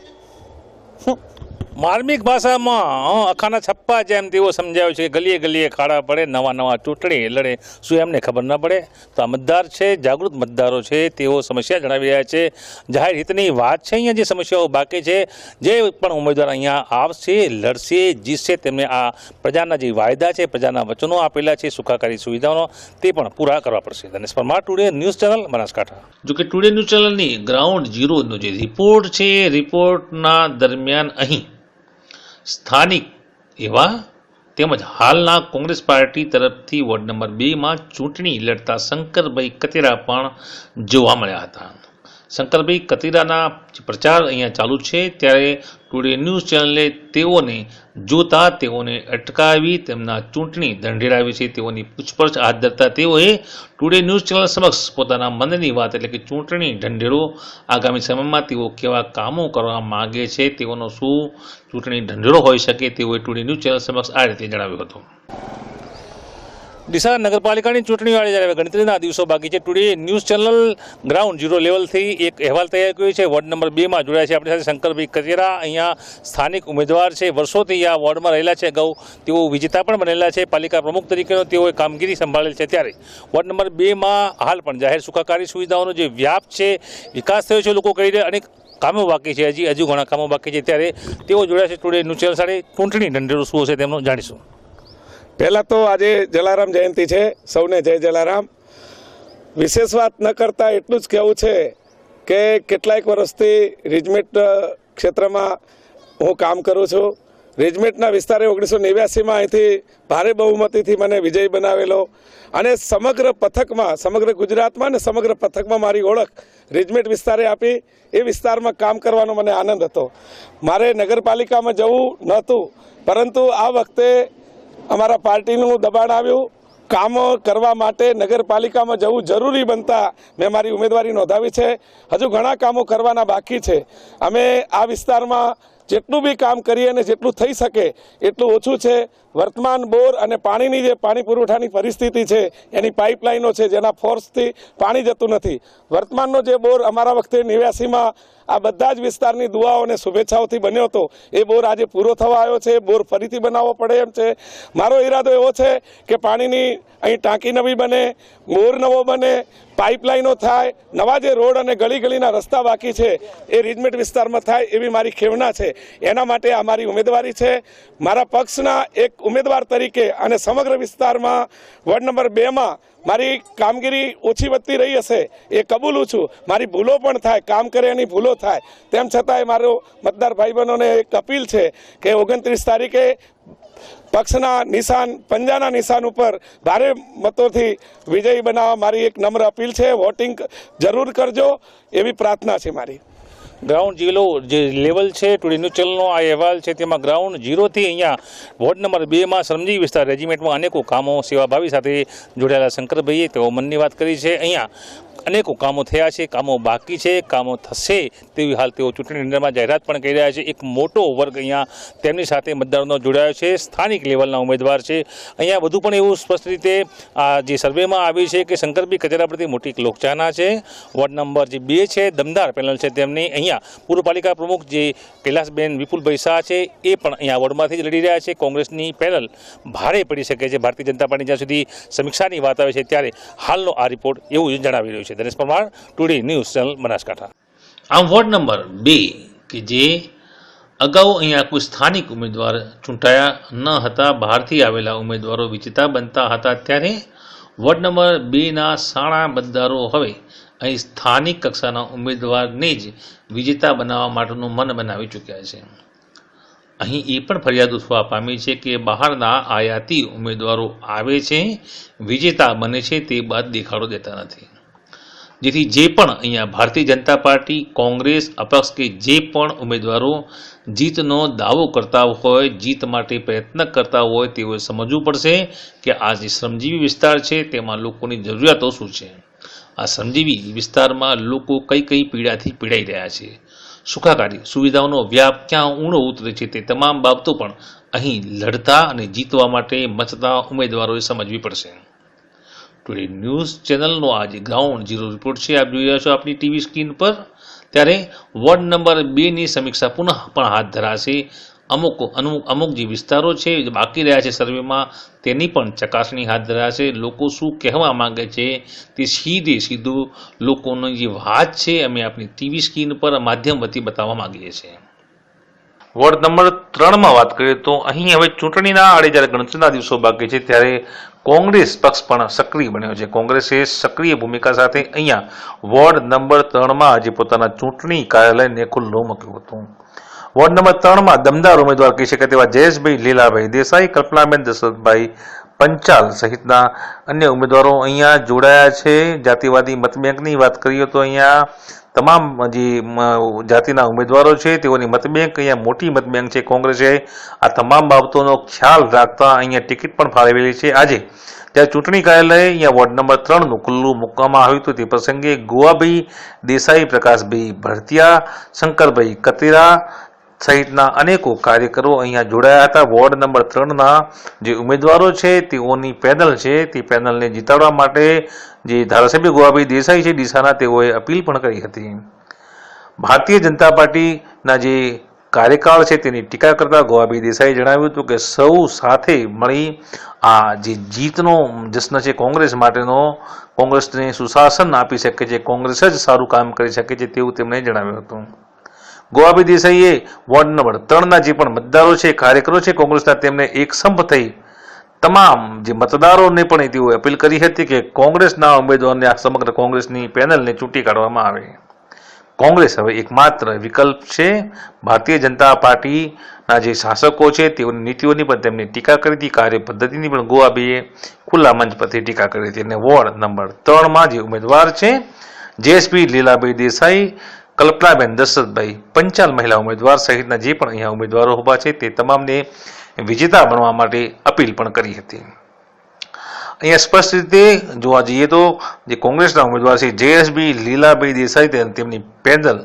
માર્મિક ભાષામાં અખાના છપ્પા જેમ તેઓ સમજાવ્યું છે કે ગલીએ ગલીએ ખાડા પડે, નવા નવા ચૂંટણી લડે, શું એમને ખબર ન પડે? તો આ મતદાર છે, જાગૃત મતદારો છે, તેઓ સમસ્યા જણાવી રહ્યા છે. જાહેર હિતની વાત છે. અહીંયા જે સમસ્યાઓ બાકી છે, જે પણ ઉમેદવાર અહીંયા આવશે, લડશે, જીતશે, તેમને આ પ્રજાના જે વાયદા છે, પ્રજાના વચનો આપેલા છે, સુખાકારી સુવિધાઓનો, તે પણ પૂરા કરવા પડશે. Dhanesh Parmar, today news channel, Banaskantha. જોકે ટુડે ન્યૂઝ ચેનલની ગ્રાઉન્ડ ઝીરોનો જે રિપોર્ટ છે, રિપોર્ટના દરમિયાન અહીં સ્થાનિક એવા તેમજ હાલના કોંગ્રેસ પાર્ટી તરફથી વોર્ડ નંબર 2માં ચૂંટણી લડતા શંકરભાઈ કતેરા પણ જોવા મળ્યા હતા. શંકરભાઈ કતેરાના પ્રચાર અહીંયા ચાલુ છે ત્યારે ટુડે ન્યૂઝ ચેનલે તેઓને જોતા તેઓને અટકાવી તેમના ચૂંટણી ઢંઢેરાવી છે તેઓની પૂછપરછ હાથ ધરતા તેઓએ ટુડે ન્યૂઝ ચેનલ સમક્ષ પોતાના મનની વાત એટલે કે ચૂંટણી ઢંઢેરો આગામી સમયમાં તેઓ કેવા કામો કરવા માગે છે, તેઓનો શું ચૂંટણી ઢંઢેરો હોઈ શકે તેઓએ ટુડે ન્યૂઝ ચેનલ સમક્ષ આ રીતે જણાવ્યું હતું. ડીસા નગરપાલિકાની ચૂંટણીવાળી જ્યારે ગણતરીના દિવસો બાકી છે, today news channel ground zero લેવલથી એક અહેવાલ તૈયાર કર્યો છે. વોર્ડ નંબર 2માં જોડાયા છે આપણી સાથે શંકરભાઈ કચેરા. અહીંયા સ્થાનિક ઉમેદવાર છે, વર્ષોથી આ વોર્ડમાં રહેલા છે, અગાઉ તેઓ વિજેતા પણ બનેલા છે, પાલિકા પ્રમુખ તરીકેનો તેઓએ કામગીરી સંભાળેલ છે. ત્યારે વોર્ડ નંબર 2માં હાલ પણ જાહેર સુખાકારી સુવિધાઓનો જે વ્યાપ છે, વિકાસ થયો છે, લોકો કહી રહ્યા, અનેક કામો બાકી છે, હજુ ઘણા કામો બાકી છે. ત્યારે તેઓ જોડાયા છે ટુડે ન્યૂઝ ચેનલ સાથે. ચૂંટણી ઢંઢેરો શું હશે તેમનો જાણીશું. પહેલાં તો આજે જલારામ જયંતિ છે, સૌને જય જલારામ. વિશેષ વાત ન કરતાં એટલું જ કહેવું છે કે કેટલાક વર્ષથી રેજમેન્ટ ક્ષેત્રમાં હું કામ કરું છું. રેજમેન્ટના વિસ્તારે 1989માં અહીંથી ભારે બહુમતીથી મને વિજય બનાવેલો અને સમગ્ર પથકમાં, સમગ્ર ગુજરાતમાં અને સમગ્ર પથકમાં મારી ઓળખ રેજમેન્ટ વિસ્તારે આપી. એ વિસ્તારમાં કામ કરવાનો મને આનંદ હતો. મારે નગરપાલિકામાં જવું નહોતું, પરંતુ આ વખતે અમારા પાર્ટીનું દબાણ આવ્યું. કામો કરવા માટે નગરપાલિકામાં જવું જરૂરી બનતા મેં મારી ઉમેદવારી નોંધાવી છે. હજુ ઘણા કામો કરવાના બાકી છે. અમે આ વિસ્તારમાં જેટલું બી કામ કરીએ અને જેટલું થઈ શકે એટલું ઓછું છે. વર્તમાન બોર અને પાણીની જે પાણી પુરવઠાની પરિસ્થિતિ છે, એની પાઇપલાઇનો છે જેના ફોર્સથી પાણી જતું નથી. વર્તમાનનો જે બોર અમારા વખતે 89માં આ બધા જ વિસ્તારની દુઆઓ અને શુભેચ્છાઓથી બન્યો હતો, એ બોર આજે પૂરો થવા આવ્યો છે. બોર ફરીથી બનાવવો પડે એમ છે. મારો ઈરાદો એવો છે કે પાણીની અહીં ટાંકી નવી બને, બોર નવો બને, પાઇપલાઇનો થાય, નવા જે રોડ અને ગલી ગલીના રસ્તા બાકી છે એ રેજમેન્ટ વિસ્તારમાં થાય એવી મારી ખેવના છે. એના માટે આ મારી ઉમેદવારી છે. મારા પક્ષના એક ઉમેદવાર તરીકે અને સમગ્ર વિસ્તારમાં વોર્ડ નંબર 2માં મારી કામગીરી ઓછી વધતી રહી હશે એ કબૂલું છું. મારી ભૂલો પણ થાય, કામ કરે એની ભૂલો થાય, તેમ છતાંય મારો મતદાર ભાઈ બહેનોને એક અપીલ છે કે 29 તારીખે પક્ષના નિશાન, પંજાના નિશાન ઉપર ભારે મતોથી વિજયી બનાવવા મારી એક નમ્ર અપીલ છે. વોટિંગ જરૂર કરજો એવી પ્રાર્થના છે મારી. ગ્રાઉન્ડ ઝીરો જે લેવલ છે, ટુડે ન્યૂઝ ચેનલનો આ અહેવાલ છે, તેમાં ગ્રાઉન્ડ ઝીરોથી અહીંયા વોર્ડ નંબર 2માં શ્રમજીવી વિસ્તાર રેજિમેન્ટમાં અનેકો કામો સેવાભાવી સાથે જોડાયેલા શંકરભાઈએ તેઓ મનની વાત કરી છે. અહીંયા અનેકો કામો થયા છે, કામો બાકી છે, કામો થશે તેવી હાલ તેઓ ચૂંટણી અંદરમાં જાહેરાત પણ કરી રહ્યા છે. એક મોટો વર્ગ અહીંયા તેમની સાથે મતદારોનો જોડાયો છે, સ્થાનિક લેવલના ઉમેદવાર છે. અહીંયા વધુ પણ એવું સ્પષ્ટ રીતે આ જે સર્વેમાં આવી છે કે શંકરભાઈ કચેરા પ્રત્યે મોટી લોકચાહના છે. વોર્ડ નંબર જે 2 છે, દમદાર પેનલ છે તેમની. અહીંયા પૂર્વ પાલિકા પ્રમુખ જે કૈલાસબેન વિપુલભાઈ શાહ છે એ પણ અહીંયા વોર્ડમાંથી જ લડી રહ્યા છે. કોંગ્રેસની પેનલ ભારે પડી શકે છે ભારતીય જનતા પાર્ટી જ્યાં સુધી સમીક્ષાની વાત આવે છે ત્યારે હાલનો આ રિપોર્ટ એવું જણાવી રહ્યું છે. Dhanesh Parmar, today news channel, Banaskantha. આમ વોર્ડ નંબર 2 કે જે અગાઉ અહીંયા કોઈ સ્થાનિક ઉમેદવાર ચૂંટાયા ન હતા, બહારથી આવેલા ઉમેદવારો વિજેતા બનતા હતા, ત્યારે વોર્ડ નંબર 2ના સાણા મતદારો હવે અહીં સ્થાનિક કક્ષાના ઉમેદવારને જ વિજેતા બનાવવા માટેનું મન બનાવી ચૂક્યા છે. અહીં એ પણ ફરિયાદ ઉઠવા પામી છે કે બહારના આયાતી ઉમેદવારો આવે છે, વિજેતા બને છે, તે બાદ દેખાડો દેતા નથી. જેથી જે પણ અહીંયા ભારતીય જનતા પાર્ટી, કોંગ્રેસ, અપક્ષ કે જે પણ ઉમેદવારો જીતનો દાવો કરતા હોય, જીત માટે પ્રયત્ન કરતા હોય, તેઓએ સમજવું પડશે કે આ જે શ્રમજીવી વિસ્તાર છે તેમાં લોકોની જરૂરિયાતો શું છે. આ શ્રમજીવી વિસ્તારમાં લોકો કઈ કઈ પીડાથી પીડાઈ રહ્યા છે, સુખાકારી સુવિધાઓનો વ્યાપ ક્યાં ઊંડો ઉતરે છે, તે તમામ બાબતો પણ અહીં લડતા અને જીતવા માટે મચતા ઉમેદવારોએ સમજવી પડશે. ટુડે ન્યૂઝ ચેનલનો આજે ગ્રાઉન્ડ ઝીરો રિપોર્ટ છે, આપ જોઈ રહ્યા છો આપની ટીવી સ્ક્રીન પર. ત્યારે વોર્ડ નંબર 2ની સમીક્ષા પુનઃ પણ હાથ ધરાશે. અમુક જે વિસ્તારો છે બાકી રહ્યા છે સર્વેમાં તેની પણ ચકાસણી હાથ ધરાશે. લોકો શું કહેવા માંગે છે તે સીધું લોકોની જે વાત છે અમે આપણી ટીવી સ્ક્રીન પર માધ્યમ વતી બતાવવા માંગીએ છીએ. વોર્ડ નંબર 3માં વાત કરીએ તો અહીં હવે ચૂંટણીના આડે જ્યારે ગણતરીના દિવસો બાકી છે ત્યારે કોંગ્રેસ પક્ષ પણ સક્રિય બન્યો છે. કોંગ્રેસે સક્રિય ભૂમિકા સાથે અહીંયા વોર્ડ નંબર 3માં આજે પોતાના ચૂંટણી કાર્યાલયને ખુલ્લું મૂક્યું હતું. વોર્ડ નંબર 3માં દમદાર ઉમેદવાર કહી શકાય તેવા જયેશભાઈ લીલાભાઈ દેસાઈ, કલ્પનાબેન દશરથભાઈ પંચાલ સહિતના અન્ય ઉમેદવારો અહીંયા જોડાયા છે. જાતિવાદી મતબેંકની વાત કરીએ તો અહીંયા તમામ જે જાતિના ઉમેદવારો છે તેઓની મતબેંક અહીંયા મોટી મતબેંક છે. કોંગ્રેસે આ તમામ બાબતોનો ખ્યાલ રાખતા અહીંયા ટિકિટ પણ ફાળવેલી છે. આજે જ્યારે ચૂંટણી કાર્યાલય અહીંયા વોર્ડ નંબર 3નું ખુલ્લું મૂકવામાં આવ્યું હતું તે પ્રસંગે ગોવાભાઈ દેસાઈ, પ્રકાશભાઈ ભરતિયા, શંકરભાઈ કતેરા સહિતના અનેકો કાર્યકરો અહીંયા જોડાયા હતા. વોર્ડ નંબર 3ના જે ઉમેદવારો છે તેઓની પેનલ છે તે પેનલને જીતાડવા માટે જે ધારાસભ્ય ગોવાભાઈ દેસાઈ છે ડીસાના તેઓએ અપીલ પણ કરી હતી. ભારતીય જનતા પાર્ટીના જે કાર્યકાળ છે તેની ટીકા કરતા ગોવાભાઈ દેસાઈએ જણાવ્યું હતું કે સૌ સાથે મળી આ જે જીતનો જશ્ન છે કોંગ્રેસ માટેનો, કોંગ્રેસને સુશાસન આપી શકે છે, કોંગ્રેસ જ સારું કામ કરી શકે છે તેવું તેમણે જણાવ્યું હતું. ગોવાભાઈ દેસાઈએ વોર્ડ નંબર 3ના જે પણ મતદારો છે, કાર્યકરો છે કોંગ્રેસના, તેમને એક સંપ થઈ તમામ જે મતદારોને પણ તેઓએ અપીલ કરી હતી કે કોંગ્રેસના ઉમેદવારને આ સમગ્ર કોંગ્રેસની પેનલને ચૂંટી કાઢવામાં આવે. કોંગ્રેસ હવે એકમાત્ર વિકલ્પ છે. ભારતીય જનતા પાર્ટીના જે શાસકો છે તેઓની નીતિઓની પણ તેમની ટીકા કરી હતી, કાર્ય પદ્ધતિની પણ ગોવાભાઈએ ખુલ્લા મંચ પરથી ટીકા કરી હતી. અને વોર્ડ નંબર 3માં જે ઉમેદવાર છે જયેશભાઈ લીલાભાઈ દેસાઈ, કલ્પનાબેન દશરથભાઈ પંચાલ મહિલા ઉમેદવાર સહિતના જે પણ અહીંયા ઉમેદવારો ઉભા છે તે તમામને વિજેતા બનવા માટે અપીલ પણ કરી હતી. અહીંયા સ્પષ્ટ રીતે જોવા જઈએ તો જે કોંગ્રેસના ઉમેદવાર છે જયેશભાઈ લીલાભાઈ દેસાઈ તેમની પેનલ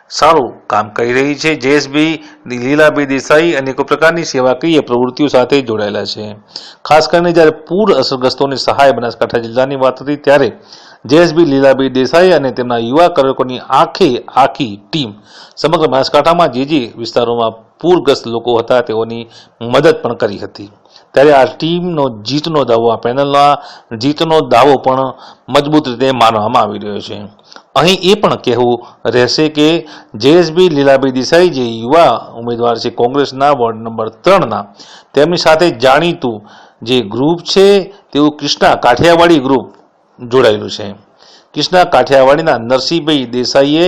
સારું કામ કરી રહી છે. જયેશભાઈ લીલાભાઈ દેસાઈ અનેકો પ્રકારની સેવાકીય પ્રવૃત્તિઓ સાથે જોડાયેલા છે. ખાસ કરીને જ્યારે પૂર અસરગ્રસ્તોની સહાય બનાસકાંઠા જિલ્લાની વાત હતી ત્યારે જયેશભાઈ લીલાભાઈ દેસાઈ અને તેમના યુવા કાર્યકરોની આખી ટીમ સમગ્ર બનાસકાંઠામાં જે વિસ્તારોમાં પૂરગ્રસ્ત લોકો હતા તેઓની મદદ પણ કરી હતી. ત્યારે આ ટીમનો જીતનો દાવો, આ પેનલના જીતનો દાવો પણ મજબૂત રીતે માનવામાં આવી રહ્યો છે. અહીં એ પણ કહેવું રહેશે કે જયેશભાઈ લીલાભાઈ દેસાઈ જે યુવા ઉમેદવાર છે કોંગ્રેસના વોર્ડ નંબર 3ના, તેમની સાથે જાણીતું જે ગ્રુપ છે તેવું કૃષ્ણા કાઠિયાવાડી ગ્રુપ જોડાયેલું છે. કૃષ્ણા કાઠિયાવાડીના નરસિંહભાઈ દેસાઈએ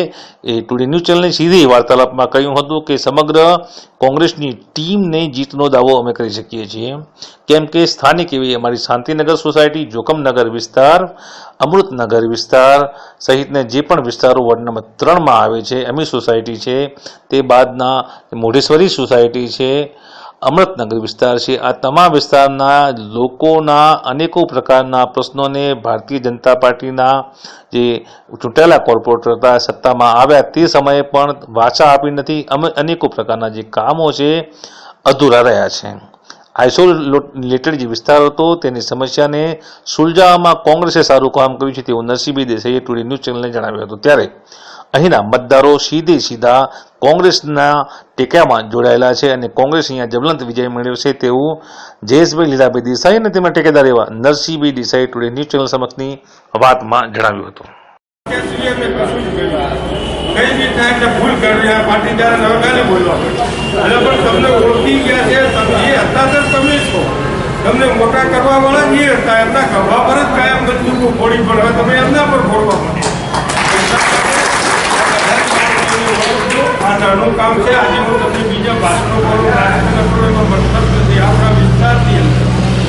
ટુડે ન્યૂઝ ચેનલની સીધી વાર્તાલાપમાં કહ્યું હતું કે સમગ્ર કોંગ્રેસની ટીમને જીતનો દાવો અમે કરી શકીએ છીએ, કેમ કે સ્થાનિક એવી અમારી શાંતિનગર સોસાયટી, જોકમનગર વિસ્તાર, અમૃતનગર વિસ્તાર સહિતના જે પણ વિસ્તારો વોર્ડ નંબર 3માં આવે છે, અમી સોસાયટી છે, તે બાદના મોઢેશ્વરી સોસાયટી છે, અમૃતનગર વિસ્તાર છે, આ તમામ વિસ્તારના લોકોના અનેકો પ્રકારના પ્રશ્નોને ભારતીય જનતા પાર્ટીના જે ચૂંટાયેલા કોર્પોરેટર હતા, સત્તામાં આવ્યા તે સમયે પણ વાચા આપી નથી. અનેકો પ્રકારના જે કામો છે અધૂરા રહ્યા છે. આઇસોલેટેડ જે વિસ્તાર હતો તેની સમસ્યાને સુલઝાવવામાં કોંગ્રેસે સારું કામ કર્યું છે તેવું નરસિંહભાઈ દેસાઈએ ટુડે ન્યૂઝ ચેનલને જણાવ્યું હતું. ત્યારે અહીંના મતદારો સીધા કોંગ્રેસના ટેકામાં જોડાયેલા છે અને કોંગ્રેસ અહીંયા જબલંત વિજય મેળવ્યો છે તેવું જયેશભાઈ લીલાભાઈ દેસાઈ અને તેમના ટેકેદાર એવા Narsinhbhai Desai today news channel સમક્ષની વાતમાં જણાવ્યું હતું. કઈ બી થાય એટલે ભૂલ કરવી, આ પાટીદાર નવગાને બોલવા અને પણ તમને ઓળખી ગયા છે, એ હતા તો તમે છો, તમને મોટા કરવા વાળા જ એ હતા, એમના ખભા પર જ કાયમ બંદૂકો ફોડી પણ હવે તમે એમના પર ફોડવા પડે. આ નાનું કામ છે. આજે હું તમને બીજા ભાષણો કરું, રાજકીય મતલબ નથી. આપણા વિસ્તારની અંદર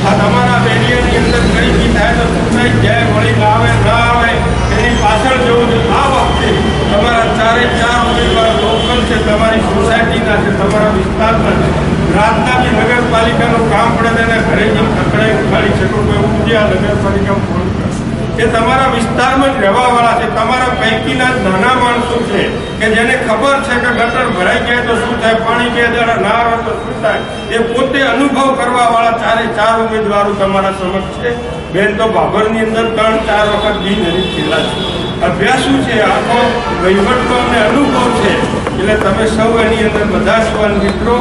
આ તમારા એરિયાની અંદર કઈ બી થાય તો શું થાય, જાય વળી આવે ના આવે એની પાછળ જવું છે. આ વખતે તમારા 4 ઉમેદવાર લોકલ છે, તમારી સોસાયટીના છે, તમારા વિસ્તારના છે. રાતના બી નગરપાલિકાનું કામ પડે તેને ઘરે જઈને ખકડાઈ ઉખાડી શકો તો એવું જે આ નગરપાલિકા ફોન કરશે એ તમારા વિસ્તારમાં જ રહેવાવાળા છે. તમારા પૈકીના જ નાના માણસો છે કે જેને ખબર છે કે ગટર ભરાઈ જાય તો શું થાય, પાણી 2 દાડા ના આવે તો શું થાય, એ પોતે અનુભવ કરવાવાળા 4 ઉમેદવારો તમારા સમક્ષ છે. બેન તો બાબરની અંદર 3-4 વખત બિનહરીફ થયેલા છે. અભ્યાસુ છે, આખો વહીવટનો અમને અનુભવ છે. એટલે તમે સૌ એની અંદર બધા સ્વન મિત્રો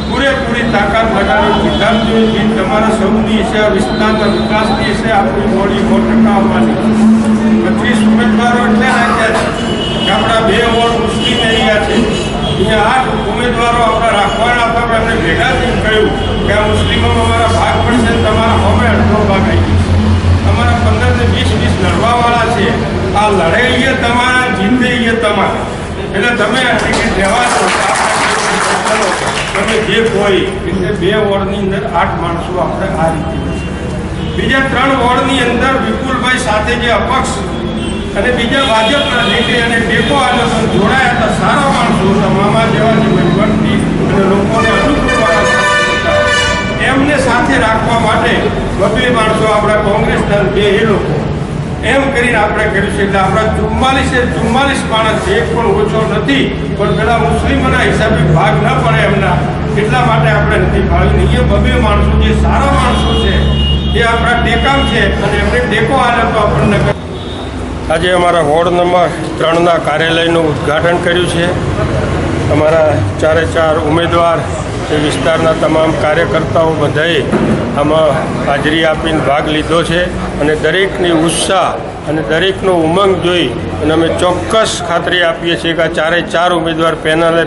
પૂરેપૂરી તાકાત લગાડી વિધાન જોઈએ. તમારા સૌની છે વિસ્તારના વિકાસની છે આપણી બોડી 100% આવવાની. 25 ઉમેદવારો એટલે રાખ્યા છે કે આપણા 2 વોર્ડ મુસ્લિમ એરિયા છે. અહીંયા 8 ઉમેદવારો આપણે રાખવાના હતા, પણ એમને ભેગા થઈને કહ્યું કે આ મુસ્લિમોમાં અમારા ભાગ પડશે, તમારા હવે અડધો ભાગ આવી જશે. અમારા 15 ને 20 લડવાવાળા છે. આ લડાઈ એ તમારા, જીતે એ તમારા. એટલે તમે ટિકિટ લેવા છો, તમે જે કોઈ એટલે 2 વોર્ડની અંદર 8 માણસો આપણે આ રીતે. બીજા 3 વોર્ડની અંદર વિપુલભાઈ સાથે જે અપક્ષ અને બીજા ભાજપના જે અને ટેકો આવ્યો તો જોડાયા હતા, સારા માણસો હતા, મામા જેવા જે વહીવટથી અને લોકોને અનુકૂળ એમને સાથે રાખવા માટે 2 માણસો આપણા કોંગ્રેસના 2 એ લોકો એમ કરીને આપણે કર્યું છે. એટલે આપણા 44 માણસ એક પણ ઓછો નથી, પણ પેલા મુસ્લિમોના હિસાબે ભાગ ન પડે એમના, એટલા માટે આપણે નથી પાડ્યું. એ 2 માણસો જે સારા માણસો છે એ આપણા ટેકામ છે અને એમને ટેકો આલે તો આપણને. આજે અમારા વોર્ડ નંબર 3ના કાર્યાલયનું ઉદ્ઘાટન કર્યું છે. અમારા 4 ઉમેદવાર એ વિસ્તારના તમામ કાર્યકર્તાઓ બધાએ આમાં હાજરી આપીને ભાગ લીધો છે અને દરેકની ઉત્સાહ અને દરેકનો ઉમંગ જોઈ અને અમે ચોક્કસ ખાતરી આપીએ છીએ કે આ 4 ઉમેદવાર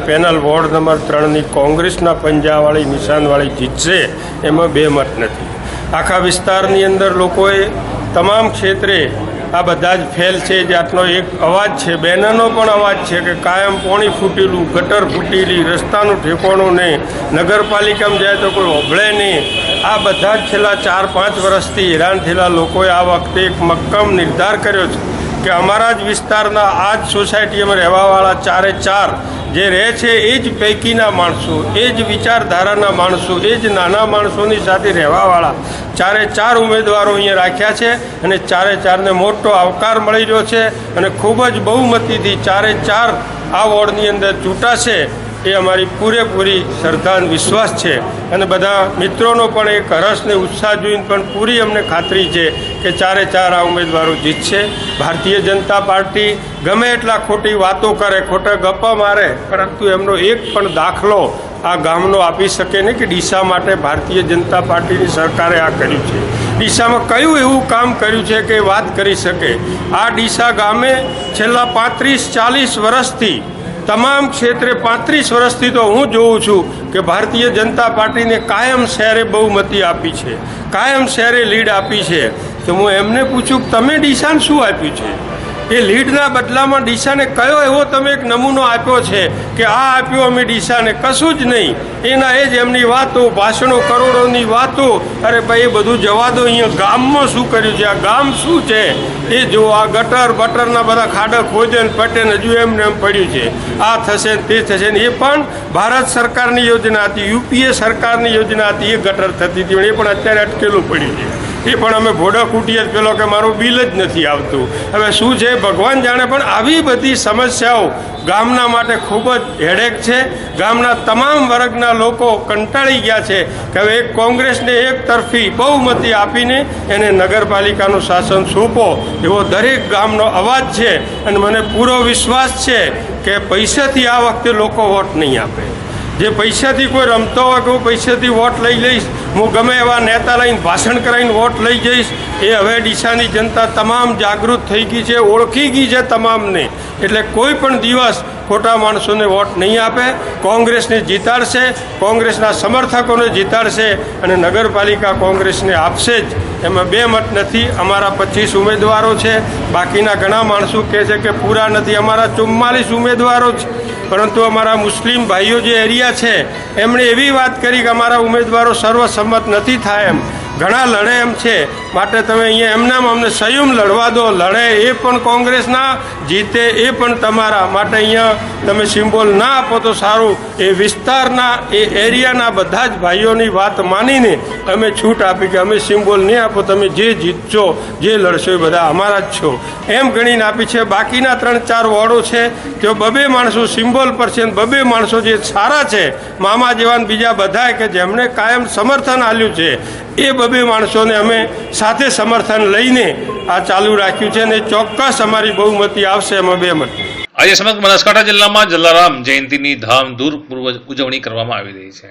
પેનલ વોર્ડ નંબર 3ની કોંગ્રેસના પંજાવાળી નિશાનવાળી જીતશે. એમાં 2 મત નથી. આખા વિસ્તારની અંદર લોકોએ તમામ ક્ષેત્રે આ બધા જ ફેલ છે. જાતનો એક અવાજ છે, બેનરનો પણ અવાજ છે કે કાયમ પોણી ફૂટેલું, ગટર ફૂટેલી, રસ્તાનું ઠેકાણું નહીં, નગરપાલિકામાં જાય તો કોઈ ઓભળે નહીં. આ બધા જ છેલ્લા 4-5 વર્ષથી હેરાન થયેલા લોકોએ આ વખતે એક મક્કમ નિર્ધાર કર્યો છે કે અમારા જ વિસ્તારના આ જ સોસાયટીમાં રહેવાવાળા 4 જે રહે છે એ જ પૈકીના માણસો, એ જ વિચારધારાના માણસો, એ જ નાના માણસોની સાથે રહેવાવાળા 4 ઉમેદવારો અહીંયા રાખ્યા છે અને 4ને મોટો આવકાર મળી રહ્યો છે અને ખૂબ જ બહુમતીથી 4 આ વોર્ડની અંદર ચૂંટાશે. એ અમારી પૂરેપૂરી શ્રદ્ધા અને વિશ્વાસ છે અને બધા મિત્રોનો પણ એક હરસ ને ઉત્સાહ જોઈને પણ પૂરી અમને ખાતરી છે કે 4 આ ઉમેદવારો જીતશે. ભારતીય જનતા પાર્ટી ગમે એટલા ખોટી વાતો કરે, ખોટા ગપ્પા મારે, પરંતુ એમનો એક પણ દાખલો આ ગામનો આપી શકે નહીં કે ડીસા માટે ભારતીય જનતા પાર્ટીની સરકારે આ કર્યું છે. ડીસામાં કયું એવું કામ કર્યું છે કે વાત કરી શકે. આ ડીસા ગામે છેલ્લા 35-40 વર્ષથી તમામ ક્ષેત્રે 35 વર્ષથી તો હું જોઉં છું કે ભારતીય જનતા પાર્ટીને કાયમ શહેરે બહુમતી આપી છે, કાયમ શહેરે લીડ આપી છે. તો હું એમને પૂછું કે તમે ડીસાને શું આપ્યું છે? એ લીડના બદલામાં ડીસાને કયો એવો તમે એક નમૂનો આપ્યો છે કે આ આપ્યો અમે ડીસાને? કશું જ નહીં. એના એ જ એમની વાતો, ભાષણો, કરોડોની વાતો. અરે ભાઈ એ બધું જવા દો. અહીંયા ગામમાં શું કર્યું છે, આ ગામ શું છે એ જો. આ ગટર બટરના બધા ખાડા ખોદે ને પટે ને હજુ એમને એમ પડ્યું છે. આ થશે ને તે થશે ને. એ પણ ભારત સરકારની યોજના હતી, યુપીએ સરકારની યોજના હતી, એ ગટર થતી હતી, એ પણ અત્યારે અટકેલું પડ્યું છે. એ પણ અમે ભોડા કૂટીએ જ પેલો કે મારું બિલ જ નથી આવતું. હવે શું છે ભગવાન જાણે. પણ આવી બધી સમસ્યાઓ ગામના માટે ખૂબ જ હેડેક છે. ગામના તમામ વર્ગના લોકો કંટાળી ગયા છે કે હવે એક કોંગ્રેસને એક તરફી બહુમતી આપીને એને નગરપાલિકાનું શાસન સોંપો એવો દરેક ગામનો અવાજ છે. અને મને પૂરો વિશ્વાસ છે કે પૈસાથી આ વખતે લોકો વોટ નહીં આપે. જે પૈસાથી કોઈ રમતો હોય કે હું પૈસાથી વોટ લઈ લઈશ, હું ગમે એવા નેતા લઈને ભાષણ કરાવીને વોટ લઈ જઈશ, એ હવે ડીસાની જનતા તમામ જાગૃત થઈ ગઈ છે, ઓળખી ગઈ છે તમામને. એટલે કોઈ પણ દિવસ ખોટા માણસોને વોટ નહીં આપે. કોંગ્રેસને જીતાડશે, કોંગ્રેસના સમર્થકોને જીતાડશે અને નગરપાલિકા કોંગ્રેસને આપશે જ. એમાં 2 મત નથી. અમારા 25 ઉમેદવારો છે. બાકીના ઘણા માણસો કહે છે કે પૂરા નથી. અમારા 44 ઉમેદવારો છે, પરંતુ અમારા મુસ્લિમ ભાઈઓ જે એરિયા છે એમણે એવી વાત કરી કે અમારા ઉમેદવારો સર્વસંમત નથી થાય એમ, ઘણા લડે એમ છે. માટે તમે અહીંયા એમનામાં અમને સંયમ લડવા દો. લડે એ પણ કોંગ્રેસના, જીતે એ પણ તમારા. માટે અહીંયા તમે સિમ્બોલ ના આપો તો સારું. એ વિસ્તારના, એ એરિયાના બધા જ ભાઈઓની વાત માનીને અમે છૂટ આપી કે અમે સિમ્બોલ નહીં આપો, તમે જે જીતશો, જે લડશો એ બધા અમારા જ છો એમ ગણીને આપી છે. બાકીના 3-4 વોર્ડો છે તેઓ 2 માણસો સિમ્બોલ પર છે, 2 માણસો જે સારા છે મામા જેવા બીજા બધા કે જેમણે કાયમ સમર્થન આપ્યું છે એ બબે માણસોને અમે સાથે સમર્થન લઈને આ ચાલુ રાખ્યું છે અને ચોક્કસ અમારી બહુમતી આવશે એમાં બે મત. આજે સમગ્ર બનાસકાંઠા જિલ્લામાં જલારામ જયંતિની ધામધૂમપૂર્વક ઉજવણી કરવામાં આવી રહી છે.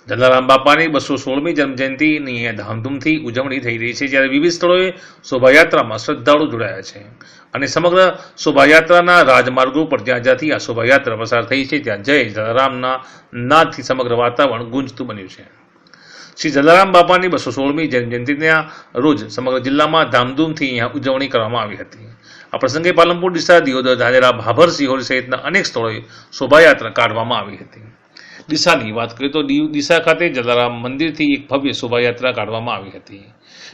જલારામ બાપાની 216મી જન્મજયંતિની ધામધૂમથી ઉજવણી થઈ રહી છે, જ્યારે વિવિધ સ્થળોએ શોભાયાત્રામાં શ્રદ્ધાળુ જોડાયા છે અને સમગ્ર શોભાયાત્રાના રાજમાર્ગો પર જ્યાં જ્યાંથી આ શોભાયાત્રા પસાર થઈ છે ત્યાં જય જલારામના નાદથી સમગ્ર વાતાવરણ ગુંજતું બન્યું છે. શ્રી જલારામ બાપાની 216મી જન્મજયંતિના રોજ સમગ્ર જિલ્લામાં ધામધૂમથી અહીંયા ઉજવણી કરવામાં આવી હતી. આ પ્રસંગે પાલનપુર, ડીસા, દિયોદર, ધાનેરા, ભાભર, સિહોર સહિતના અનેક સ્થળોએ શોભાયાત્રા કાઢવામાં આવી હતી. ડીસાની વાત કરીએ તો ડીસા ખાતે જલારામ મંદિરથી એક ભવ્ય શોભાયાત્રા કાઢવામાં આવી હતી.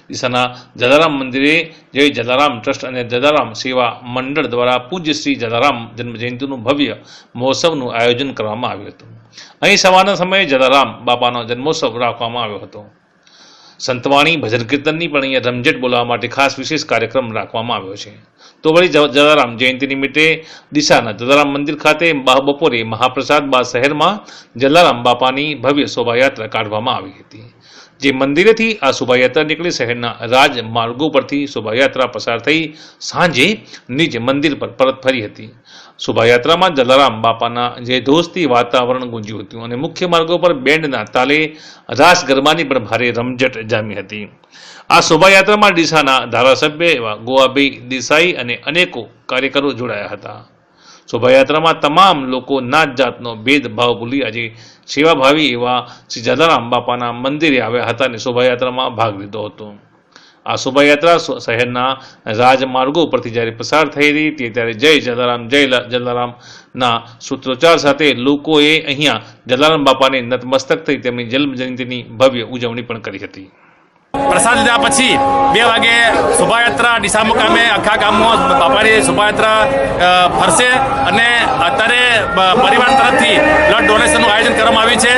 ડીસાના જલારામ મંદિરે જય જલારામ ટ્રસ્ટ અને જલારામ સેવા મંડળ દ્વારા પૂજ્ય શ્રી જલારામ જન્મજયંતિનું ભવ્ય મહોત્સવનું આયોજન કરવામાં આવ્યું હતું. અહીં સવારના સમયે જલારામ બાપાનો જન્મોત્સવ રાખવામાં આવ્યો હતો. સંતવાણી, ભજન કીર્તનની પણ અહીંયા રમઝટ બોલાવવા માટે ખાસ વિશેષ કાર્યક્રમ રાખવામાં આવ્યો છે. તો વળી જલારામ જયંતિ નિમિત્તે ડીસાના જલારામ મંદિર ખાતે બપોરે મહાપ્રસાદ બાદ શહેરમાં જલારામ બાપાની ભવ્ય શોભાયાત્રા કાઢવામાં આવી હતી. જે મંદિરેથી આ શોભાયાત્રા નીકળી શહેરના રાજમાર્ગો પરથી શોભાયાત્રા પસાર થઈ સાંજે નિજ મંદિર પર પરત ફરી હતી. શોભાયાત્રામાં જલારામ બાપાના જયઘોષથી વાતાવરણ ગુંજ્યું હતું અને મુખ્ય માર્ગો પર બેન્ડના તાલે રાસ ગરબાની પણ ભારે રમઝટ જામી હતી. આ શોભાયાત્રામાં ડીસાના ધારાસભ્ય એવા ગોવાભાઈ દેસાઈ અને અનેકો કાર્યકરો જોડાયા હતા. શોભાયાત્રામાં તમામ લોકો નાત જાતનો ભેદભાવ ભૂલી આજે સેવાભાવી એવા શ્રી જલારામ બાપાના મંદિરે આવ્યા હતા અને શોભાયાત્રામાં ભાગ લીધો હતો. આ શોભાયાત્રા શહેરના રાજમાર્ગો પરથી જ્યારે પસાર થઈ રહી હતી ત્યારે જય જલારામના સૂત્રોચ્ચાર સાથે લોકોએ અહીંયા જલારામ બાપાને નતમસ્તક થઈ તેમની જન્મજયંતિની ભવ્ય ઉજવણી પણ કરી હતી. પ્રસાદ લીધા પછી 2 વાગે શોભાયાત્રા ડીસા મુકામે આખા ગામમાં બાપાની શોભાયાત્રા ફરશે અને અત્યારે પરિવાર તરફથી બ્લડ ડોનેશનનું આયોજન કરવામાં આવ્યું છે.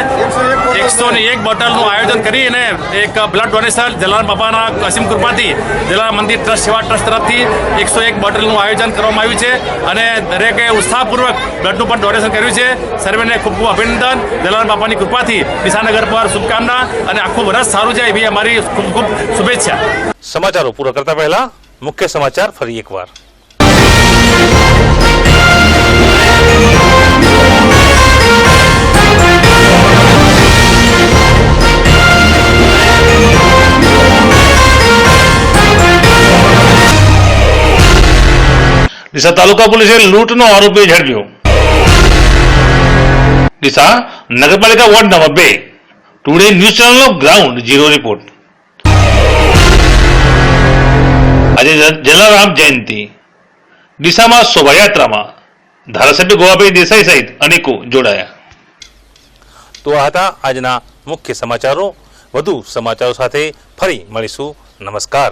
101 બોટલનું આયોજન કરી અને એક બ્લડ ડોનેશન જલારામ બાપાના અસીમ કૃપાથી જલારામ મંદિર ટ્રસ્ટ સેવા ટ્રસ્ટ તરફથી 101 બોટલનું આયોજન કરવામાં આવ્યું છે અને દરેકે ઉત્સાહપૂર્વક બ્લડનું પણ ડોનેશન કર્યું છે. સર્વેને ખૂબ ખૂબ અભિનંદન. જલારામ બાપાની કૃપાથી ડીસાનગર પર શુભકામના અને આખું વર્ષ સારું જાય એવી અમારી ખૂબ ખૂબ શુભેચ્છા. સમાચારો પૂરા કરતા પહેલા મુખ્ય સમાચાર ફરી એકવાર. ડીસા તાલુકા પોલીસે લૂંટનો આરોપી ઝડપ્યો. ડીસા નગરપાલિકા વોર્ડ નંબર 2 ટુડે ન્યૂઝ ચેનલનો ગ્રાઉન્ડ ઝીરો રિપોર્ટ. આજે જલારામ જયંતિ. ડીસામાં શોભાયાત્રામાં ધારાસભ્ય ગોવાભાઈ દેસાઈ સહિત અનેકો જોડાયા. તો આ હતા આજના મુખ્ય સમાચારો. વધુ સમાચારો સાથે ફરી મળીશું. નમસ્કાર.